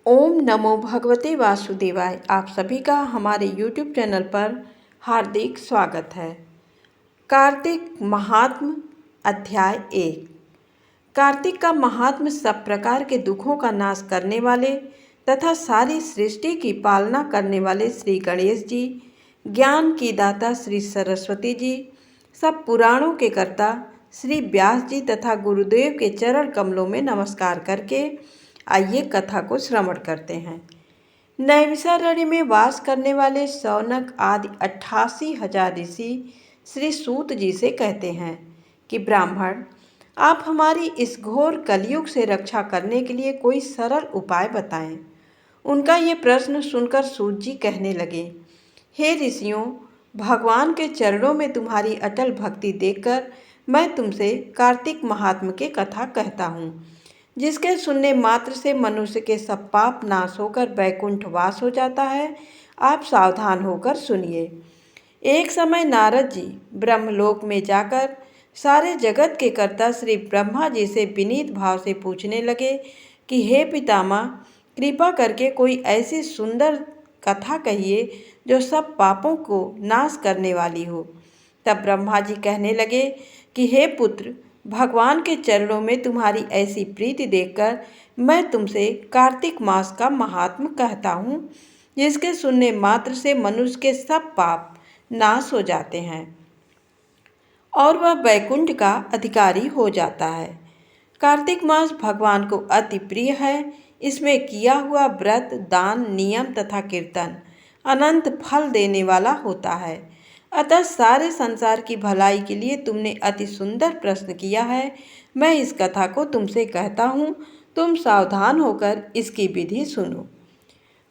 ओम नमो भगवते वासुदेवाय। आप सभी का हमारे YouTube चैनल पर हार्दिक स्वागत है। कार्तिक महात्म अध्याय 1। कार्तिक का महात्म सब प्रकार के दुखों का नाश करने वाले तथा सारी सृष्टि की पालना करने वाले श्री गणेश जी, ज्ञान की दाता श्री सरस्वती जी, सब पुराणों के कर्ता श्री व्यास जी तथा गुरुदेव के चरण कमलों में नमस्कार करके आइए कथा को श्रवण करते हैं। नैमिषारण्य में वास करने वाले शौनक आदि 88,000 ऋषि श्री सूत जी से कहते हैं कि ब्राह्मण, आप हमारी इस घोर कलयुग से रक्षा करने के लिए कोई सरल उपाय बताएं। उनका ये प्रश्न सुनकर सूत जी कहने लगे, हे ऋषियों, भगवान के चरणों में तुम्हारी अटल भक्ति देखकर मैं तुमसे कार्तिक महात्म के कथा कहता हूँ, जिसके सुनने मात्र से मनुष्य के सब पाप नाश होकर वैकुंठ वास हो जाता है। आप सावधान होकर सुनिए। एक समय नारद जी ब्रह्मलोक में जाकर सारे जगत के कर्ता श्री ब्रह्मा जी से विनीत भाव से पूछने लगे कि हे पितामह, कृपा करके कोई ऐसी सुंदर कथा कहिए जो सब पापों को नाश करने वाली हो। तब ब्रह्मा जी कहने लगे कि हे पुत्र, भगवान के चरणों में तुम्हारी ऐसी प्रीति देखकर मैं तुमसे कार्तिक मास का महात्म कहता हूँ, जिसके सुनने मात्र से मनुष्य के सब पाप नाश हो जाते हैं और वह वैकुंठ का अधिकारी हो जाता है। कार्तिक मास भगवान को अति प्रिय है। इसमें किया हुआ व्रत, दान, नियम तथा कीर्तन अनंत फल देने वाला होता है। अतः सारे संसार की भलाई के लिए तुमने अति सुंदर प्रश्न किया है। मैं इस कथा को तुमसे कहता हूँ, तुम सावधान होकर इसकी विधि सुनो।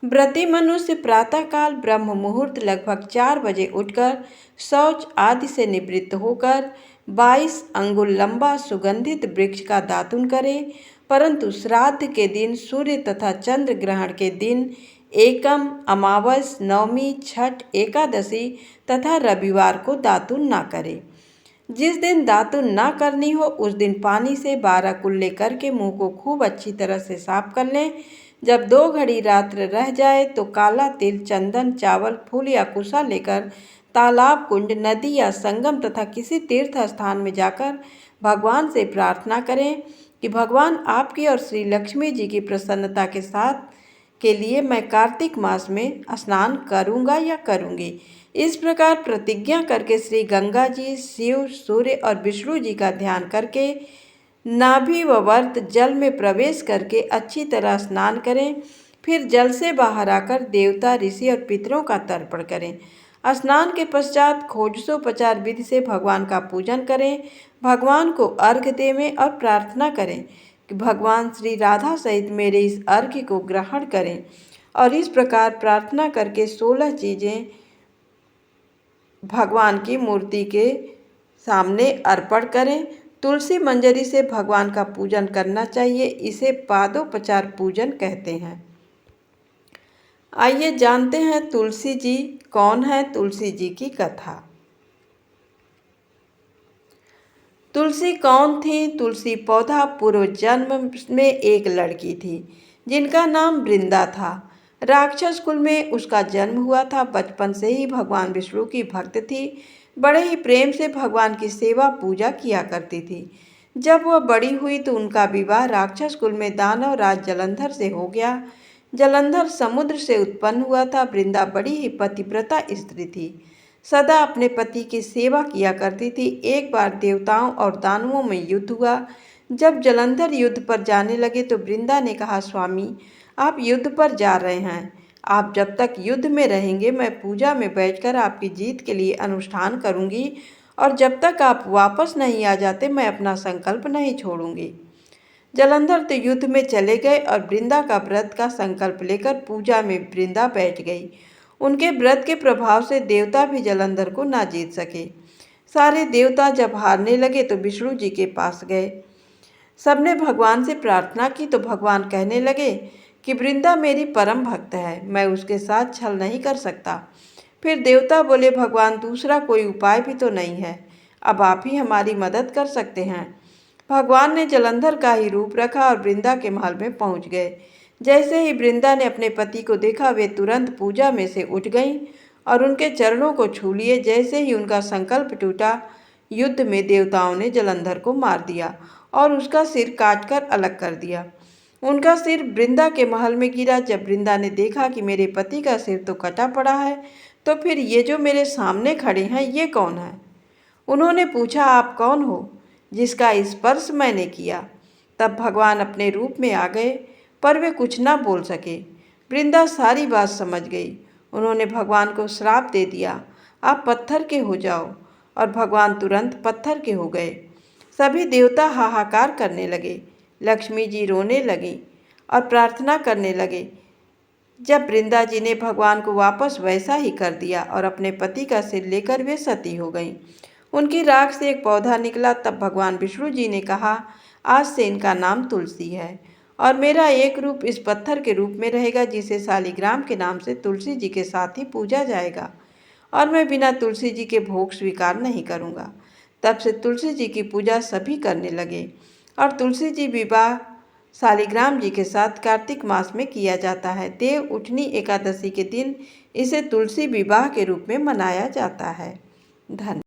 व्रती मनुष्य प्रातःकाल ब्रह्म मुहूर्त लगभग 4 बजे उठकर शौच आदि से निवृत्त होकर 22 अंगुल लंबा सुगंधित वृक्ष का दातुन करे, परंतु श्राद्ध के दिन, सूर्य तथा चंद्र ग्रहण के दिन, एकम, अमावस, नवमी, छठ, एकादशी तथा रविवार को दातुन ना करे। जिस दिन दातुन ना करनी हो उस दिन पानी से 12 कुल्ले करके मुंह को खूब अच्छी तरह से साफ कर लें। जब 2 घड़ी रात्र रह जाए तो काला तिल, चंदन, चावल, फूल या कुशा लेकर तालाब, कुंड, नदी या संगम तथा किसी तीर्थ स्थान में जाकर भगवान से प्रार्थना करें कि भगवान आपकी और श्री लक्ष्मी जी की प्रसन्नता के साथ के लिए मैं कार्तिक मास में स्नान करूंगा या करूंगी। इस प्रकार प्रतिज्ञा करके श्री गंगा जी, शिव, सूर्य और विष्णु जी का ध्यान करके नाभि व वर्त जल में प्रवेश करके अच्छी तरह स्नान करें। फिर जल से बाहर आकर देवता, ऋषि और पितरों का तर्पण करें। स्नान के पश्चात खोजसोपचार विधि से भगवान का पूजन करें। भगवान को अर्घ्य देवें और प्रार्थना करें कि भगवान श्री राधा सहित मेरे इस अर्घ्य को ग्रहण करें। और इस प्रकार प्रार्थना करके 16 चीज़ें भगवान की मूर्ति के सामने अर्पण करें। तुलसी मंजरी से भगवान का पूजन करना चाहिए। इसे पादोपचार पूजन कहते हैं। आइए जानते हैं तुलसी जी कौन है। तुलसी जी की कथा। तुलसी कौन थी? तुलसी पौधा पूर्व जन्म में एक लड़की थी जिनका नाम वृंदा था। राक्षस कुल में उसका जन्म हुआ था। बचपन से ही भगवान विष्णु की भक्त थी। बड़े ही प्रेम से भगवान की सेवा पूजा किया करती थी। जब वह बड़ी हुई तो उनका विवाह राक्षस कुल में दानव राज जलंधर से हो गया। जलंधर समुद्र से उत्पन्न हुआ था। वृंदा बड़ी ही पतिव्रता स्त्री थी, सदा अपने पति की सेवा किया करती थी। एक बार देवताओं और दानवों में युद्ध हुआ। जब जलंधर युद्ध पर जाने लगे तो वृंदा ने कहा, स्वामी, आप युद्ध पर जा रहे हैं। आप जब तक युद्ध में रहेंगे मैं पूजा में बैठकर आपकी जीत के लिए अनुष्ठान करूंगी और जब तक आप वापस नहीं आ जाते मैं अपना संकल्प नहीं छोड़ूंगी। जलंधर तो युद्ध में चले गए और वृंदा का व्रत का संकल्प लेकर पूजा में वृंदा बैठ गई। उनके व्रत के प्रभाव से देवता भी जलंधर को ना जीत सके। सारे देवता जब हारने लगे तो विष्णु जी के पास गए। सबने भगवान से प्रार्थना की तो भगवान कहने लगे कि वृंदा मेरी परम भक्त है, मैं उसके साथ छल नहीं कर सकता। फिर देवता बोले, भगवान दूसरा कोई उपाय भी तो नहीं है, अब आप ही हमारी मदद कर सकते हैं। भगवान ने जलंधर का ही रूप रखा और वृंदा के महल में पहुंच गए। जैसे ही वृंदा ने अपने पति को देखा, वे तुरंत पूजा में से उठ गईं और उनके चरणों को छू लिए। जैसे ही उनका संकल्प टूटा, युद्ध में देवताओं ने जलंधर को मार दिया और उसका सिर काटकर अलग कर दिया। उनका सिर वृंदा के महल में गिरा। जब वृंदा ने देखा कि मेरे पति का सिर तो कटा पड़ा है, तो फिर ये जो मेरे सामने खड़े हैं, ये कौन है? उन्होंने पूछा, आप कौन हो जिसका स्पर्श मैंने किया? तब भगवान अपने रूप में आ गए, पर वे कुछ ना बोल सके। वृंदा सारी बात समझ गई। उन्होंने भगवान को श्राप दे दिया, आप पत्थर के हो जाओ, और भगवान तुरंत पत्थर के हो गए। सभी देवता हाहाकार करने लगे। लक्ष्मी जी रोने लगी और प्रार्थना करने लगे। जब वृंदा जी ने भगवान को वापस वैसा ही कर दिया और अपने पति का सिर लेकर वे सती हो गईं। उनकी राख से एक पौधा निकला। तब भगवान विष्णु जी ने कहा, आज से इनका नाम तुलसी है और मेरा एक रूप इस पत्थर के रूप में रहेगा, जिसे शालिग्राम के नाम से तुलसी जी के साथ ही पूजा जाएगा, और मैं बिना तुलसी जी के भोग स्वीकार नहीं करूँगा। तब से तुलसी जी की पूजा सभी करने लगे और तुलसी जी विवाह शालिग्राम जी के साथ कार्तिक मास में किया जाता है। देव उठनी एकादशी के दिन इसे तुलसी विवाह के रूप में मनाया जाता है। धन्यवाद।